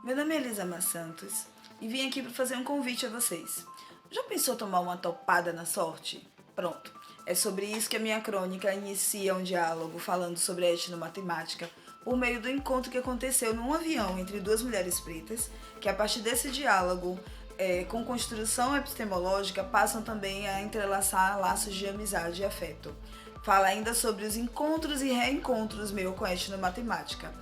Meu nome é Elisama Santos e vim aqui para fazer um convite a vocês. Já pensou tomar uma topada na sorte? Pronto, é sobre isso que a minha crônica inicia um diálogo falando sobre a etnomatemática por meio do encontro que aconteceu num avião entre duas mulheres pretas, que a partir desse diálogo, com construção epistemológica, passam também a entrelaçar laços de amizade e afeto. Fala ainda sobre os encontros e reencontros meus com a etnomatemática.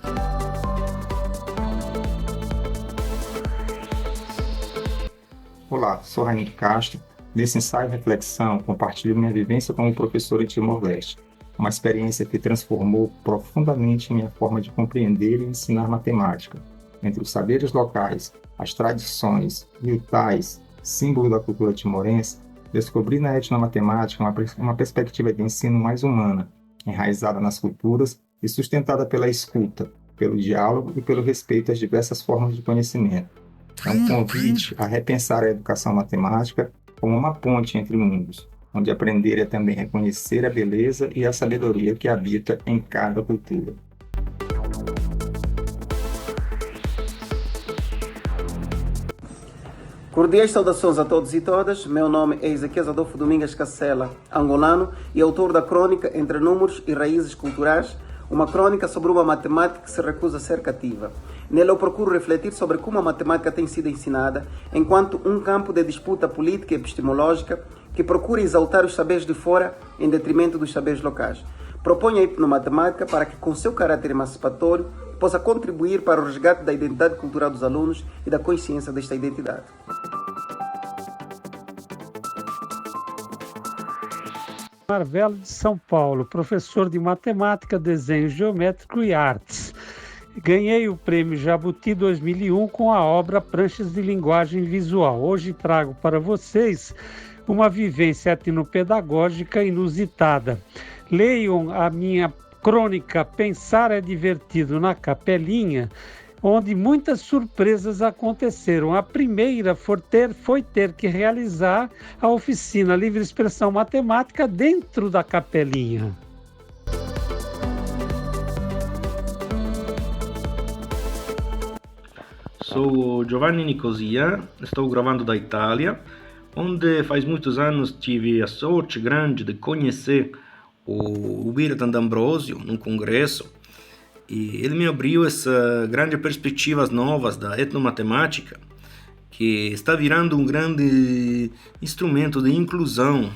Olá, sou Raine Castro. Nesse ensaio e reflexão, compartilho minha vivência como professor em Timor-Leste, uma experiência que transformou profundamente minha forma de compreender e ensinar matemática. Entre os saberes locais, as tradições e o tais, símbolo da cultura timorense, descobri na etnomatemática uma perspectiva de ensino mais humana, enraizada nas culturas e sustentada pela escuta, pelo diálogo e pelo respeito às diversas formas de conhecimento. É um convite a repensar a educação matemática como uma ponte entre mundos, onde aprender é também reconhecer a beleza e a sabedoria que habita em cada cultura. Cordiais saudações a todos e todas. Meu nome é Ezequiel Adolfo Domingues Cacela, angolano e autor da crônica Entre Números e Raízes Culturais, uma crônica sobre uma matemática que se recusa a ser cativa. Nela eu procuro refletir sobre como a matemática tem sido ensinada enquanto um campo de disputa política e epistemológica que procura exaltar os saberes de fora em detrimento dos saberes locais. Proponho a hipnomatemática para que, com seu caráter emancipatório, possa contribuir para o resgate da identidade cultural dos alunos e da consciência desta identidade. Marvelo de São Paulo, professor de matemática, desenho geométrico e artes. Ganhei o prêmio Jabuti 2001 com a obra Pranchas de Linguagem Visual. Hoje trago para vocês uma vivência etnopedagógica inusitada. Leiam a minha crônica Pensar é Divertido na Capelinha, onde muitas surpresas aconteceram. A primeira foi ter que realizar a oficina Livre Expressão Matemática dentro da capelinha. Sou Giovanni Nicosia, estou gravando da Itália, onde faz muitos anos tive a sorte grande de conhecer o Birtan D'Ambrosio num congresso, e ele me abriu essas grandes perspectivas novas da etnomatemática, que está virando um grande instrumento de inclusão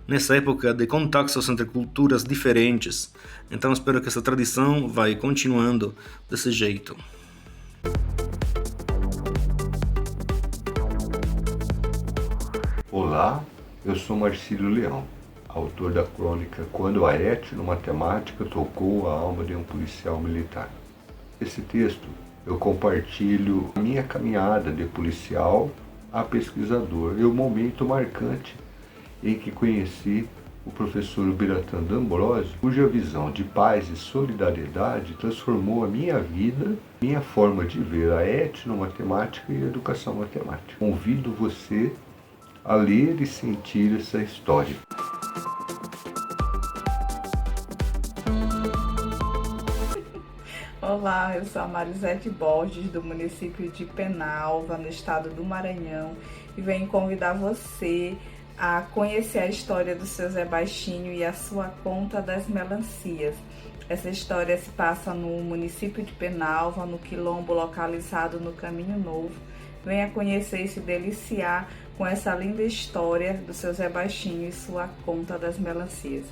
nessa época de contactos entre culturas diferentes. Então espero que essa tradição vai continuando desse jeito. Olá, eu sou Marcílio Leão, autor da crônica Quando a etnomatemática tocou a alma de um policial militar. Esse texto eu compartilho a minha caminhada de policial a pesquisador e o momento marcante em que conheci o professor Biratan D'Ambrosio, cuja visão de paz e solidariedade transformou a minha vida, minha forma de ver a etnomatemática e a educação matemática. Convido você a ler e sentir essa história. Olá, eu sou a Marisete Borges, do município de Penalva, no estado do Maranhão, e venho convidar você a conhecer a história do seu Zé Baixinho e a sua conta das melancias. Essa história se passa no município de Penalva, no quilombo localizado no Caminho Novo. Venha conhecer e se deliciar com essa linda história do seu Zé Baixinho e sua conta das melancias.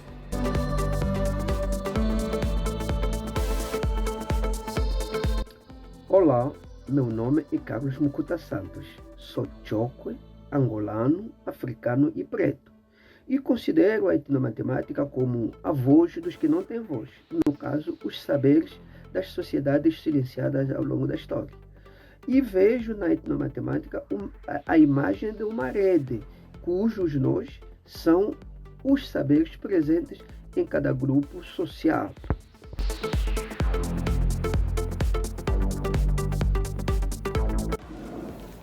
Olá, meu nome é Carlos Mucuta Santos. Sou choque, angolano, africano e preto. E considero a etnomatemática como a voz dos que não têm voz. No caso, os saberes das sociedades silenciadas ao longo da história. E vejo na etnomatemática a imagem de uma rede, cujos nós são os saberes presentes em cada grupo social.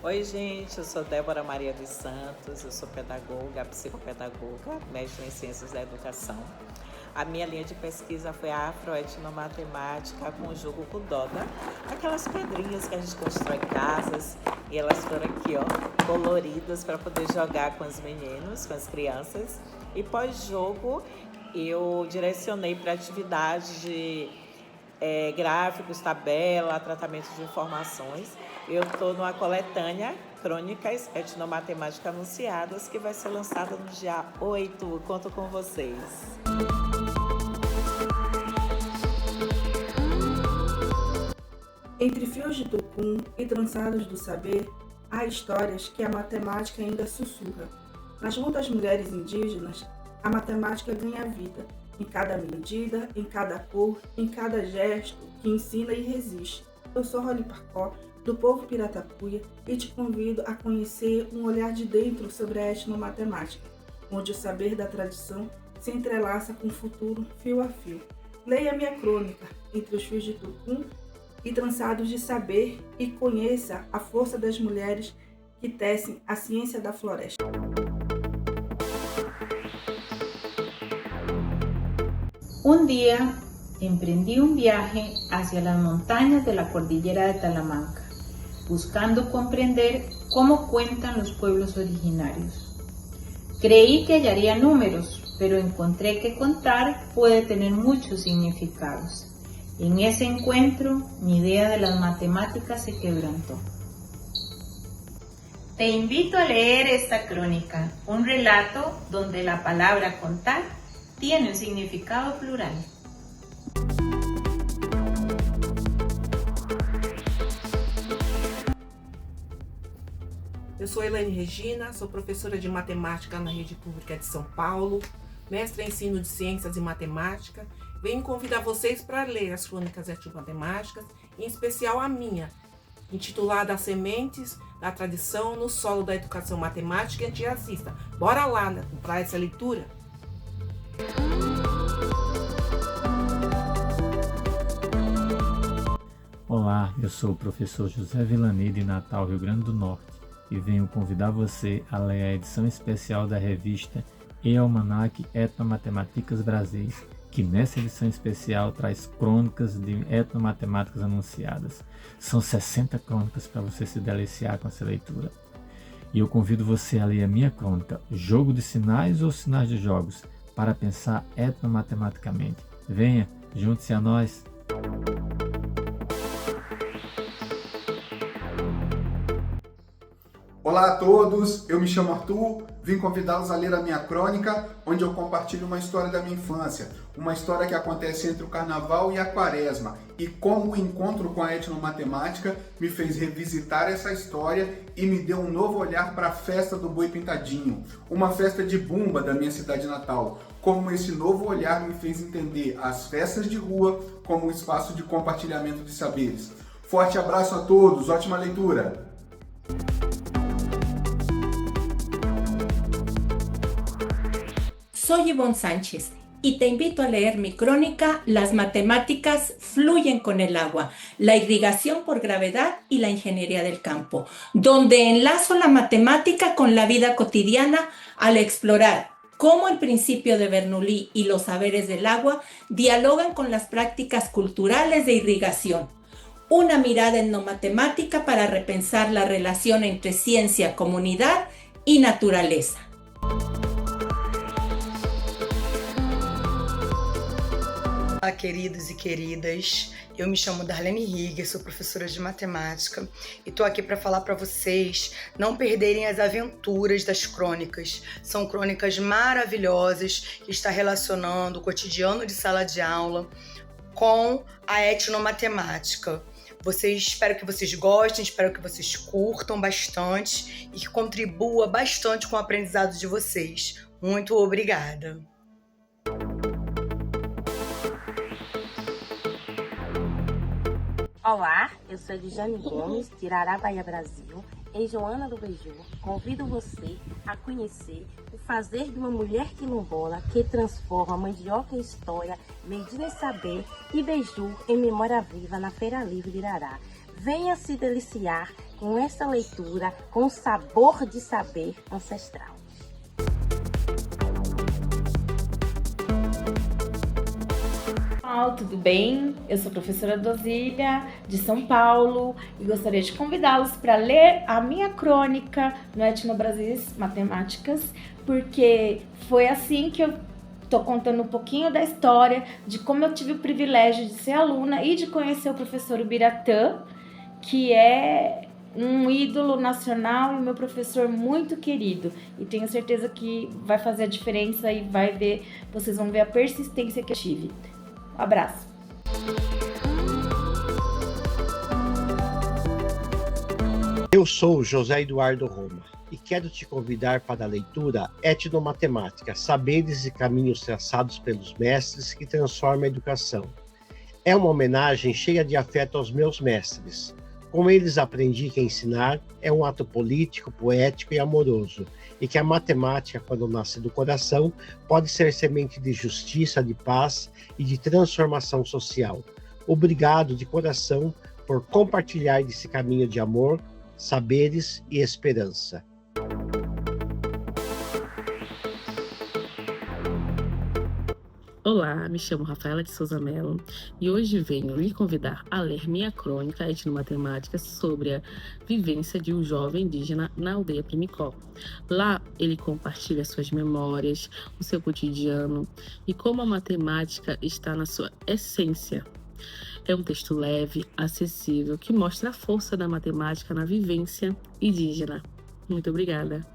Oi, gente, eu sou Débora Maria dos Santos, eu sou pedagoga, psicopedagoga, mestre em Ciências da Educação. A minha linha de pesquisa foi a afroetnomatemática com o jogo Kudoda, aquelas pedrinhas que a gente constrói casas, e elas foram aqui, ó, coloridas para poder jogar com os meninos, com as crianças. E pós-jogo, eu direcionei para atividades de gráficos, tabela, tratamento de informações. Eu estou numa coletânea, Crônicas Etnomatemáticas Anunciadas, que vai ser lançada no dia 8. Conto com vocês. Entre fios de tucum e trançados do saber, há histórias que a matemática ainda sussurra. Nas lutas mulheres indígenas, a matemática ganha vida, em cada medida, em cada cor, em cada gesto que ensina e resiste. Eu sou Rony Parcó, do povo Piratapuia, e te convido a conhecer um olhar de dentro sobre a etnomatemática, onde o saber da tradição se entrelaça com o futuro fio a fio. Leia minha crônica, Entre os Fios de Tucum e Trançados de Saber, e conheça a força das mulheres que tecem a ciência da floresta. Un día emprendí un viaje hacia las montañas de la cordillera de Talamanca, buscando comprender cómo cuentan los pueblos originarios. Creí que hallaría números, pero encontré que contar puede tener muchos significados. En ese encuentro, mi idea de las matemáticas se quebrantó. Te invito a leer esta crónica, un relato donde la palabra contar tiene un significado plural. Eu sou Elaine Regina, sou professora de matemática na Rede Pública de São Paulo, mestre em ensino de ciências e matemática. Venho convidar vocês para ler as crônicas etnomatemáticas, em especial a minha, intitulada As Sementes da Tradição no Solo da Educação Matemática e Antirracista. Bora lá para essa leitura? Olá, eu sou o professor José Vilani de Natal, Rio Grande do Norte, e venho convidar você a ler a edição especial da revista E Almanac Etnomatemáticas Brasil, que nessa edição especial traz crônicas de etnomatemáticas anunciadas. São 60 crônicas para você se deliciar com essa leitura. E eu convido você a ler a minha crônica, Jogo de Sinais ou Sinais de Jogos, para pensar etnomatematicamente. Venha, junte-se a nós! Olá a todos, eu me chamo Arthur, vim convidá-los a ler a minha crônica, onde eu compartilho uma história da minha infância, uma história que acontece entre o Carnaval e a Quaresma, e como o encontro com a etnomatemática me fez revisitar essa história e me deu um novo olhar para a festa do Boi Pintadinho, uma festa de bumba da minha cidade natal, como esse novo olhar me fez entender as festas de rua como um espaço de compartilhamento de saberes. Forte abraço a todos, ótima leitura! Soy Ivonne Sánchez y te invito a leer mi crónica Las matemáticas fluyen con el agua, la irrigación por gravedad y la ingeniería del campo, donde enlazo la matemática con la vida cotidiana al explorar cómo el principio de Bernoulli y los saberes del agua dialogan con las prácticas culturales de irrigación. Una mirada etnomatemática para repensar la relación entre ciencia, comunidad y naturaleza. Olá, queridos e queridas, eu me chamo Darlene Rieger, sou professora de matemática e estou aqui para falar para vocês não perderem as aventuras das crônicas. São crônicas maravilhosas que estão relacionando o cotidiano de sala de aula com a etnomatemática. Espero que vocês gostem, espero que vocês curtam bastante e que contribua bastante com o aprendizado de vocês. Muito obrigada! Olá, eu sou Edjane Gomes, de Irará, Bahia, Brasil, em Joana do Beiju. Convido você a conhecer o fazer de uma mulher quilombola que transforma mandioca em história, medida em saber e beiju em memória viva na Feira Livre de Irará. Venha se deliciar com essa leitura com o sabor de saber ancestral. pessoal, tudo bem? Eu sou a professora Dosília, de São Paulo, e gostaria de convidá-los para ler a minha crônica no Etnobrasis Matemáticas, porque foi assim que eu estou contando um pouquinho da história de como eu tive o privilégio de ser aluna e de conhecer o professor Ubiratã, que é um ídolo nacional e meu professor muito querido. E tenho certeza que vai fazer a diferença e vocês vão ver a persistência que eu tive. Um abraço. Eu sou José Eduardo Roma e quero te convidar para a leitura Etnomatemática, Saberes e Caminhos Traçados pelos Mestres que Transforma a Educação. É uma homenagem cheia de afeto aos meus mestres. Com eles aprendi que ensinar é um ato político, poético e amoroso, e que a matemática, quando nasce do coração, pode ser semente de justiça, de paz e de transformação social. Obrigado de coração por compartilhar esse caminho de amor, saberes e esperança. Olá, me chamo Rafaela de Souza Mello e hoje venho lhe convidar a ler minha crônica Etnomatemática sobre a vivência de um jovem indígena na aldeia Primicó. Lá ele compartilha suas memórias, o seu cotidiano e como a matemática está na sua essência. É um texto leve, acessível, que mostra a força da matemática na vivência indígena. Muito obrigada.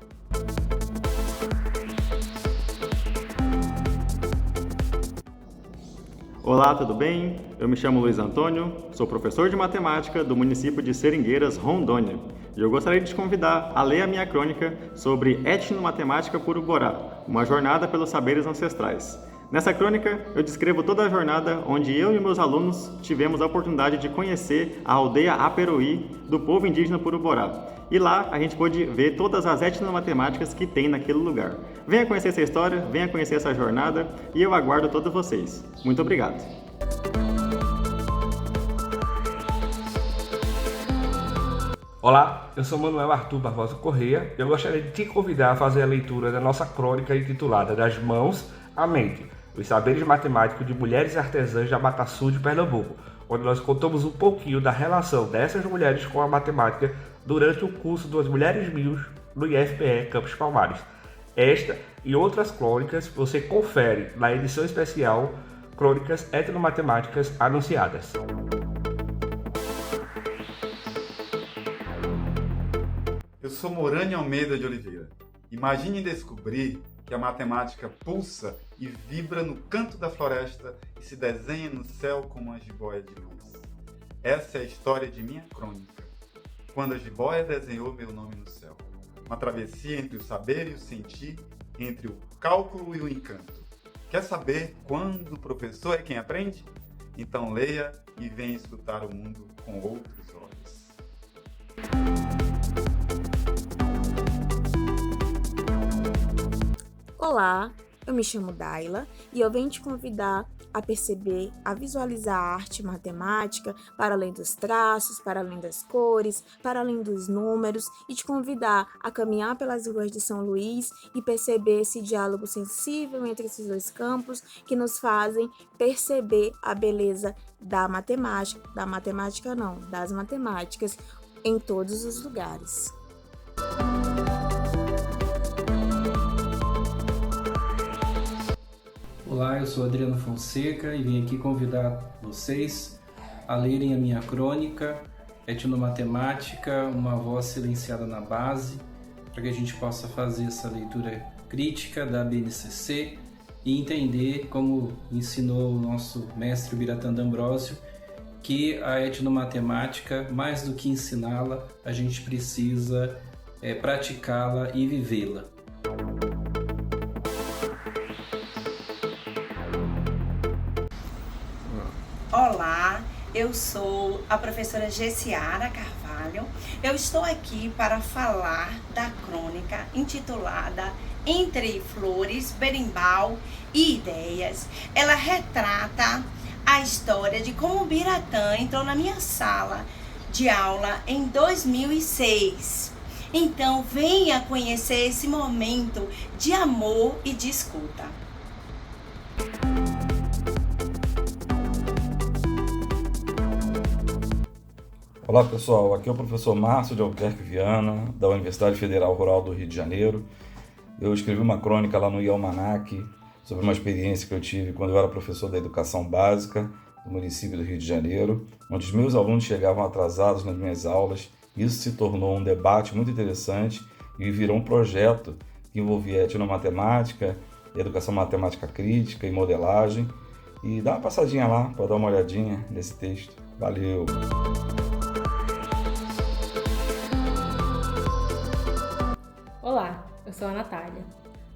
Olá, tudo bem? Eu me chamo Luiz Antônio, sou professor de matemática do município de Seringueiras, Rondônia. E eu gostaria de te convidar a ler a minha crônica sobre Etnomatemática por Uborá, uma jornada pelos saberes ancestrais. Nessa crônica, eu descrevo toda a jornada onde eu e meus alunos tivemos a oportunidade de conhecer a aldeia Aperoí do povo indígena Puruborá. E lá a gente pôde ver todas as etnomatemáticas que tem naquele lugar. Venha conhecer essa história, venha conhecer essa jornada e eu aguardo todos vocês. Muito obrigado. Olá, eu sou Manuel Arthur Barbosa Correia e eu gostaria de te convidar a fazer a leitura da nossa crônica intitulada Das Mãos à Mente, os saberes matemáticos de mulheres artesãs da Mata Sul de Pernambuco, onde nós contamos um pouquinho da relação dessas mulheres com a matemática durante o curso das Mulheres Mil no IFPE Campos Palmares. Esta e outras crônicas você confere na edição especial Crônicas Etnomatemáticas Anunciadas. Eu sou Morane Almeida de Oliveira. Imagine descobrir que a matemática pulsa e vibra no canto da floresta e se desenha no céu como uma jiboia de luz. Essa é a história de minha crônica. Quando a jiboia desenhou meu nome no céu. Uma travessia entre o saber e o sentir, entre o cálculo e o encanto. Quer saber quando o professor é quem aprende? Então leia e venha escutar o mundo com outros olhos. Olá, eu me chamo Daila e eu venho te convidar a perceber, a visualizar a arte matemática para além dos traços, para além das cores, para além dos números e te convidar a caminhar pelas ruas de São Luís e perceber esse diálogo sensível entre esses dois campos que nos fazem perceber a beleza das matemáticas em todos os lugares. Olá, eu sou Adriano Fonseca e vim aqui convidar vocês a lerem a minha crônica Etnomatemática, uma voz silenciada na base, para que a gente possa fazer essa leitura crítica da BNCC e entender, como ensinou o nosso mestre Ubiratã D'Ambrosio, que a etnomatemática, mais do que ensiná-la, a gente precisa praticá-la e vivê-la. Olá, eu sou a professora Gessiara Carvalho. Eu estou aqui para falar da crônica intitulada Entre Flores, Berimbau e Ideias. Ela retrata a história de como o Ubiratã entrou na minha sala de aula em 2006. Então, venha conhecer esse momento de amor e de escuta. Olá pessoal, aqui é o professor Márcio de Albuquerque Viana, da Universidade Federal Rural do Rio de Janeiro. Eu escrevi uma crônica lá no Ialmanac sobre uma experiência que eu tive quando eu era professor da educação básica do município do Rio de Janeiro, onde os meus alunos chegavam atrasados nas minhas aulas. Isso se tornou um debate muito interessante e virou um projeto que envolvia etnomatemática, educação matemática crítica e modelagem. E dá uma passadinha lá para dar uma olhadinha nesse texto. Valeu! Olá, eu sou a Natália.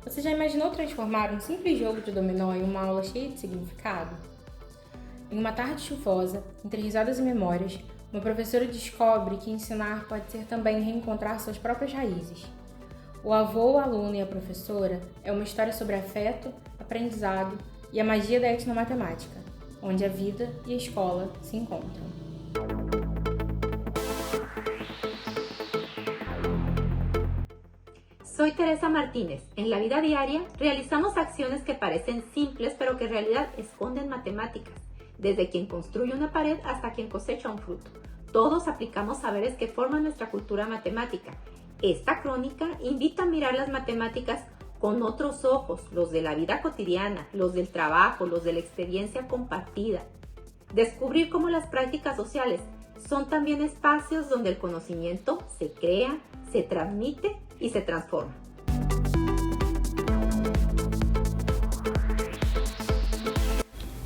Você já imaginou transformar um simples jogo de dominó em uma aula cheia de significado? Em uma tarde chuvosa, entre risadas e memórias, uma professora descobre que ensinar pode ser também reencontrar suas próprias raízes. O avô, o aluno e a professora é uma história sobre afeto, aprendizado e a magia da etnomatemática, onde a vida e a escola se encontram. Soy Teresa Martínez. En la vida diaria realizamos acciones que parecen simples pero que en realidad esconden matemáticas. Desde quien construye una pared hasta quien cosecha un fruto. Todos aplicamos saberes que forman nuestra cultura matemática. Esta crónica invita a mirar las matemáticas con otros ojos, los de la vida cotidiana, los del trabajo, los de la experiencia compartida. Descubrir cómo las prácticas sociales son también espacios donde el conocimiento se crea, se transmite e se transforma.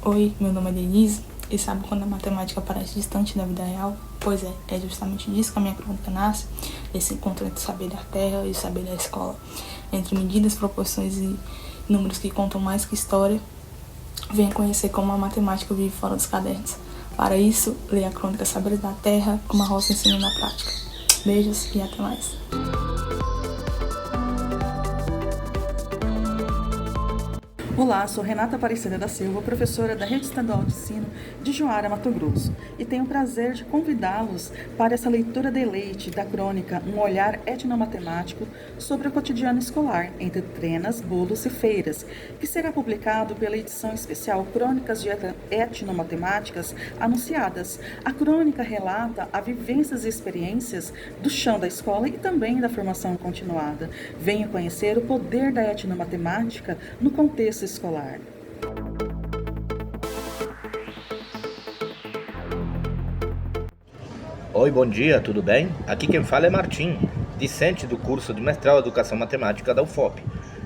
Oi, meu nome é Denise e sabe quando a matemática parece distante da vida real? Pois é justamente disso que a minha crônica nasce, esse encontro entre o saber da terra e o saber da escola, entre medidas, proporções e números que contam mais que história. Venha conhecer como a matemática vive fora dos cadernos. Para isso, leia a crônica Saberes da Terra, como a roça ensina na prática. Beijos e até mais. Olá, sou Renata Aparecida da Silva, professora da Rede Estadual de Ensino de Juara, Mato Grosso, e tenho o prazer de convidá-los para essa leitura deleite da crônica Um Olhar Etnomatemático sobre o cotidiano escolar, entre trenas, bolos e feiras, que será publicado pela edição especial Crônicas de Etnomatemáticas Anunciadas. A crônica relata as vivências e experiências do chão da escola e também da formação continuada. Venha conhecer o poder da etnomatemática no contexto escolar. Oi, bom dia, tudo bem? Aqui quem fala é Martim, discente do curso de Mestrado em Educação Matemática da UFOP.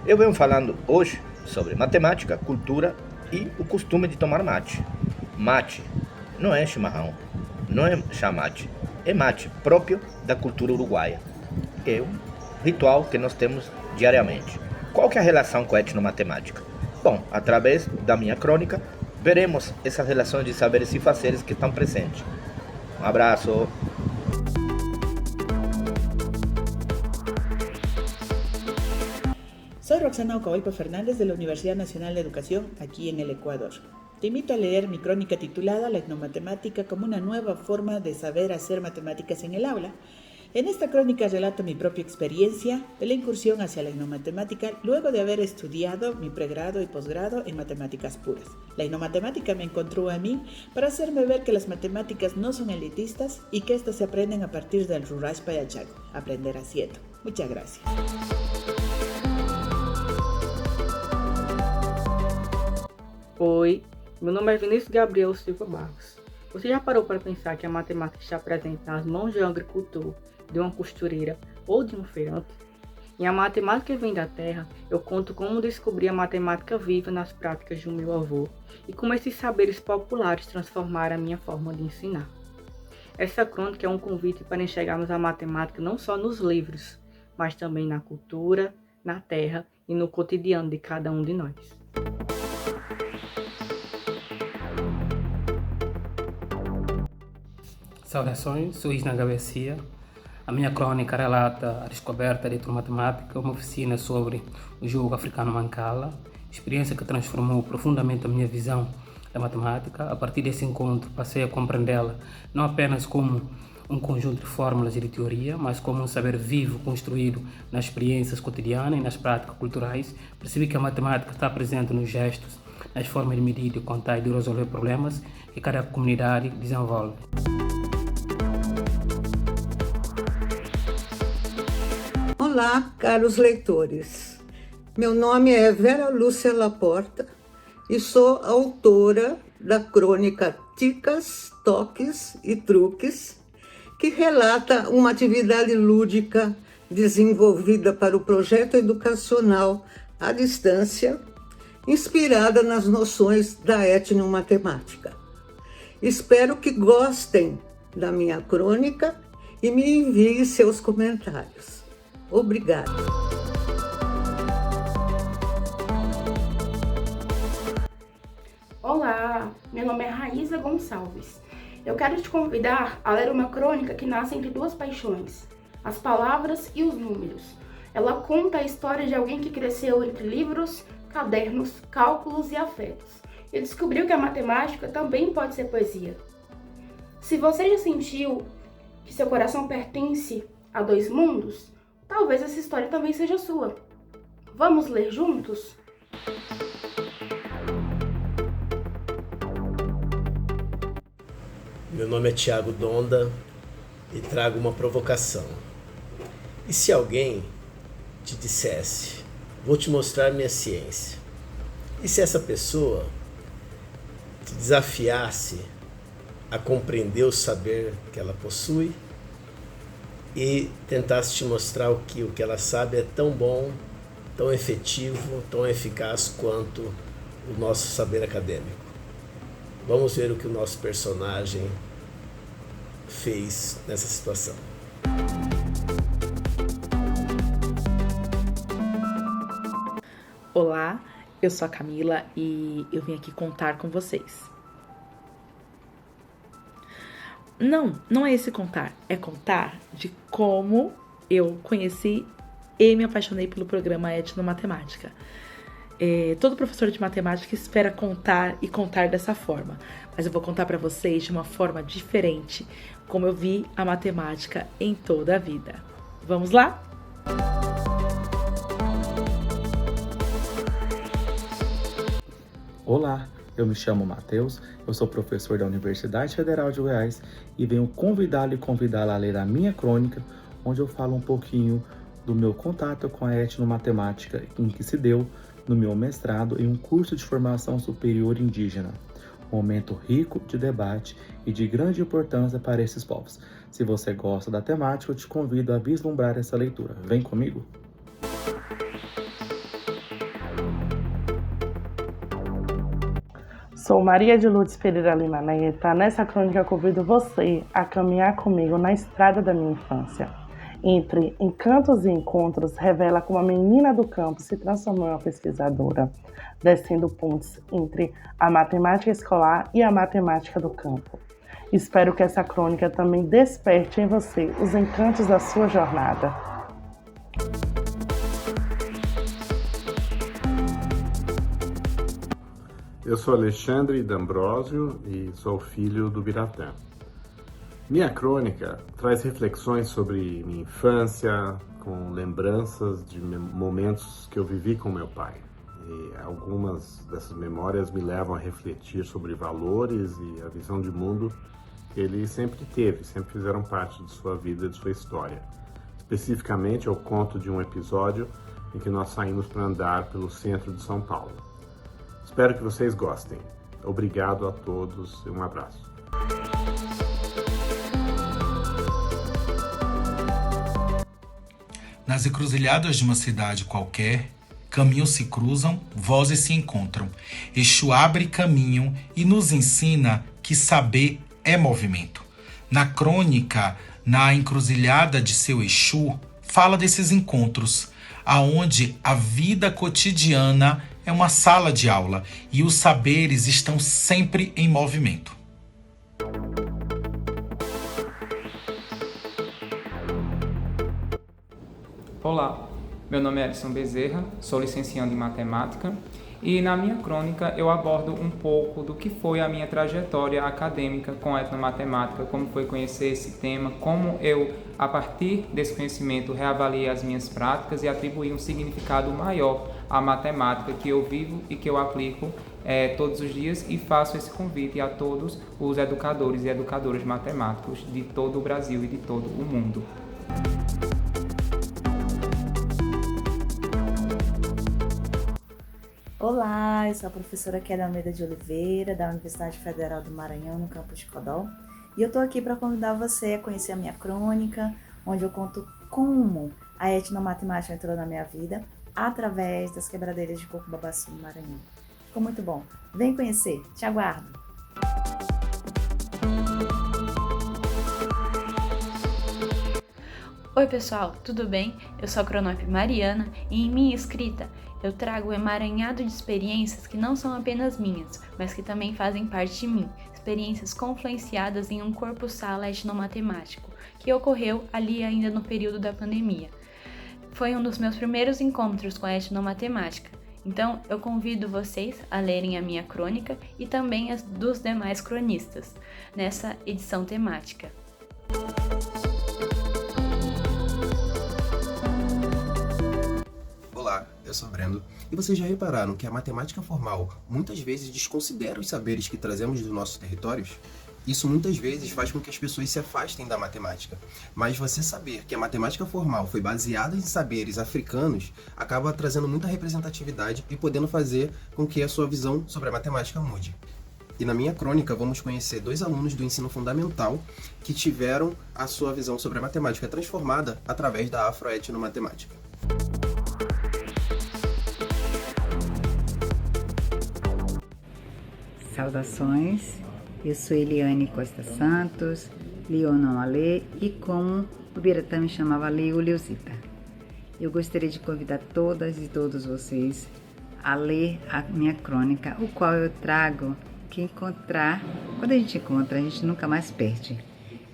Eu venho falando hoje sobre matemática, cultura e o costume de tomar mate. Mate não é chimarrão, não é chamate, é mate próprio da cultura uruguaia. É um ritual que nós temos diariamente. Qual que é a relação com a etnomatemática? Bom, através da minha crônica, veremos essas relações de saberes e fazeres que estão presentes. Um abraço! Soy Roxana Ocaoipa Fernández de la Universidad Nacional de Educación, aquí en el Ecuador. Te invito a leer mi crónica titulada La etnomatemática como una nueva forma de saber hacer matemáticas en el aula. En esta crónica relato mi propia experiencia de la incursión hacia la etnomatemática luego de haber estudiado mi pregrado y posgrado en matemáticas puras. La etnomatemática me encontró a mí para hacerme ver que las matemáticas no son elitistas y que estas se aprenden a partir del Rurais Payachaco, aprender haciendo. Muchas gracias. Oi, meu nome é Vinícius Gabriel Silva Barros. Você já parou para pensar que a matemática está presente nas mãos de um agricultor, de uma costureira ou de um feirante? Em A Matemática Vem da Terra, eu conto como descobri a matemática viva nas práticas do meu avô e como esses saberes populares transformaram a minha forma de ensinar. Essa crônica é um convite para enxergarmos a matemática não só nos livros, mas também na cultura, na terra e no cotidiano de cada um de nós. Saudações, sou Isna Gabecia. A minha crônica relata a descoberta de etnomatemática, uma oficina sobre o jogo africano Mancala, experiência que transformou profundamente a minha visão da matemática. A partir desse encontro passei a compreendê-la não apenas como um conjunto de fórmulas e de teoria, mas como um saber vivo construído nas experiências cotidianas e nas práticas culturais. Percebi que a matemática está presente nos gestos, nas formas de medir, de contar e de resolver problemas que cada comunidade desenvolve. Olá, caros leitores. Meu nome é Vera Lúcia Laporta e sou autora da crônica Ticas, Toques e Truques, que relata uma atividade lúdica desenvolvida para o projeto educacional à distância, inspirada nas noções da etnomatemática. Espero que gostem da minha crônica e me enviem seus comentários. Obrigada. Olá, meu nome é Raíza Gonçalves. Eu quero te convidar a ler uma crônica que nasce entre duas paixões, as palavras e os números. Ela conta a história de alguém que cresceu entre livros, cadernos, cálculos e afetos, e descobriu que a matemática também pode ser poesia. Se você já sentiu que seu coração pertence a dois mundos, talvez essa história também seja sua. Vamos ler juntos? Meu nome é Tiago Donda e trago uma provocação. E se alguém te dissesse, vou te mostrar minha ciência? E se essa pessoa te desafiasse a compreender o saber que ela possui e tentasse te mostrar o que ela sabe é tão bom, tão efetivo, tão eficaz quanto o nosso saber acadêmico? Vamos ver o que o nosso personagem fez nessa situação. Olá, eu sou a Camila e eu vim aqui contar com vocês. Não é esse contar, é contar de como eu conheci e me apaixonei pelo programa Etnomatemática. Todo professor de matemática espera contar e contar dessa forma, mas eu vou contar para vocês de uma forma diferente, como eu vi a matemática em toda a vida. Vamos lá? Olá, eu me chamo Matheus, eu sou professor da Universidade Federal de Goiás e venho convidá-lo e convidá-la a ler a minha crônica, onde eu falo um pouquinho do meu contato com a etnomatemática em que se deu no meu mestrado em um curso de formação superior indígena. Um momento rico de debate e de grande importância para esses povos. Se você gosta da temática, eu te convido a vislumbrar essa leitura. Vem comigo! Sou Maria de Lourdes Pereira Lima Neto. Nessa crônica eu convido você a caminhar comigo na estrada da minha infância. Entre encantos e encontros, revela como a menina do campo se transformou em uma pesquisadora, descendo pontes entre a matemática escolar e a matemática do campo. Espero que essa crônica também desperte em você os encantos da sua jornada. Eu sou Alexandre D'Ambrosio e sou filho do Biratã. Minha crônica traz reflexões sobre minha infância, com lembranças de momentos que eu vivi com meu pai. E algumas dessas memórias me levam a refletir sobre valores e a visão de mundo que ele sempre teve, sempre fizeram parte de sua vida, de sua história. Especificamente, eu conto de um episódio em que nós saímos para andar pelo centro de São Paulo. Espero que vocês gostem. Obrigado a todos e um abraço. Nas encruzilhadas de uma cidade qualquer, caminhos se cruzam, vozes se encontram. Exu abre caminho e nos ensina que saber é movimento. Na crônica, na encruzilhada de seu Exu, fala desses encontros, aonde a vida cotidiana é uma sala de aula e os saberes estão sempre em movimento. Olá, meu nome é Edson Bezerra, sou licenciando em Matemática e na minha crônica eu abordo um pouco do que foi a minha trajetória acadêmica com a etnomatemática, como foi conhecer esse tema, como eu, a partir desse conhecimento, reavaliei as minhas práticas e atribuí um significado maior à matemática que eu vivo e que eu aplico todos os dias, e faço esse convite a todos os educadores e educadoras matemáticos de todo o Brasil e de todo o mundo. Olá, eu sou a professora Kelly Almeida de Oliveira, da Universidade Federal do Maranhão, no campus de Codó. E eu estou aqui para convidar você a conhecer a minha crônica, onde eu conto como a etnomatemática entrou na minha vida através das quebradeiras de coco babaçu no Maranhão. Ficou muito bom. Vem conhecer, te aguardo! Oi pessoal, tudo bem? Eu sou a Cronop Mariana e em minha escrita eu trago um emaranhado de experiências que não são apenas minhas, mas que também fazem parte de mim, experiências confluenciadas em um corpo-sala etnomatemático, que ocorreu ali ainda no período da pandemia. Foi um dos meus primeiros encontros com a etnomatemática, então eu convido vocês a lerem a minha crônica e também as dos demais cronistas, nessa edição temática. Olá, eu sou Brendo, e vocês já repararam que a matemática formal muitas vezes desconsidera os saberes que trazemos dos nossos territórios? Isso muitas vezes faz com que as pessoas se afastem da matemática, mas você saber que a matemática formal foi baseada em saberes africanos acaba trazendo muita representatividade e podendo fazer com que a sua visão sobre a matemática mude. E na minha crônica vamos conhecer 2 alunos do ensino fundamental que tiveram a sua visão sobre a matemática transformada através da afroetnomatemática. Saudações, eu sou Eliane Costa Santos, Leonon Alê, e como o Biratã me chamava Leusita. Eu gostaria de convidar todas e todos vocês a ler a minha crônica, o qual eu trago que encontrar, quando a gente encontra, a gente nunca mais perde.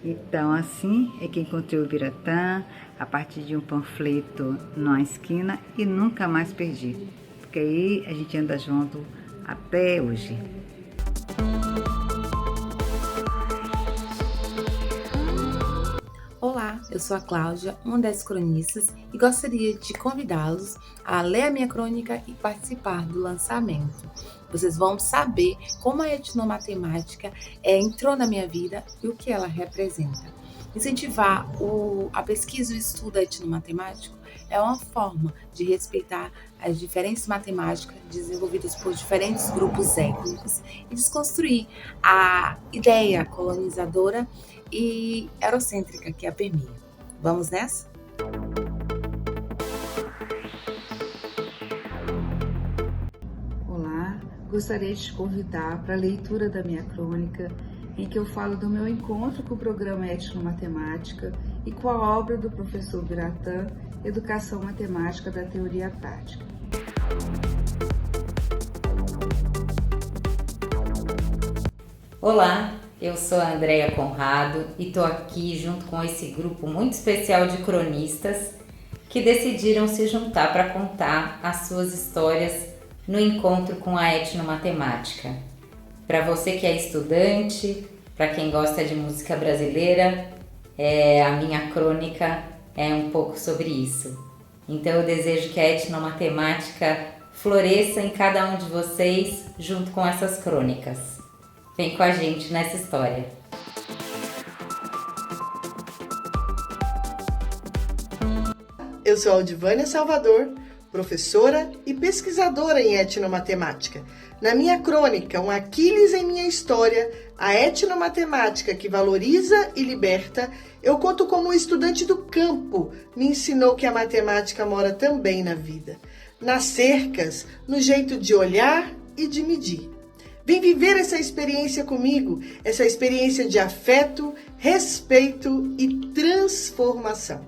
Então assim é que encontrei o Biratã a partir de um panfleto numa esquina e nunca mais perdi, porque aí a gente anda junto até hoje. Olá, eu sou a Cláudia, uma das cronistas, e gostaria de convidá-los a ler a minha crônica e participar do lançamento. Vocês vão saber como a etnomatemática entrou na minha vida e o que ela representa. Incentivar a pesquisa e o estudo etnomatemático é uma forma de respeitar as diferentes matemáticas desenvolvidas por diferentes grupos étnicos e desconstruir a ideia colonizadora e eurocêntrica que a permeia. Vamos nessa? Olá, gostaria de te convidar para a leitura da minha crônica, em que eu falo do meu encontro com o programa Etnomatemática e com a obra do professor Biratã, Educação Matemática da Teoria Prática. Olá, eu sou a Andréia Conrado e estou aqui junto com esse grupo muito especial de cronistas que decidiram se juntar para contar as suas histórias no encontro com a etnomatemática. Para você que é estudante, para quem gosta de música brasileira, a minha crônica é um pouco sobre isso. Então eu desejo que a etnomatemática floresça em cada um de vocês junto com essas crônicas. Vem com a gente nessa história. Eu sou Aldivânia Salvador, professora e pesquisadora em etnomatemática. Na minha crônica, Um Aquiles em Minha História, a etnomatemática que valoriza e liberta, eu conto como um estudante do campo me ensinou que a matemática mora também na vida, nas cercas, no jeito de olhar e de medir. Vem viver essa experiência comigo, essa experiência de afeto, respeito e transformação.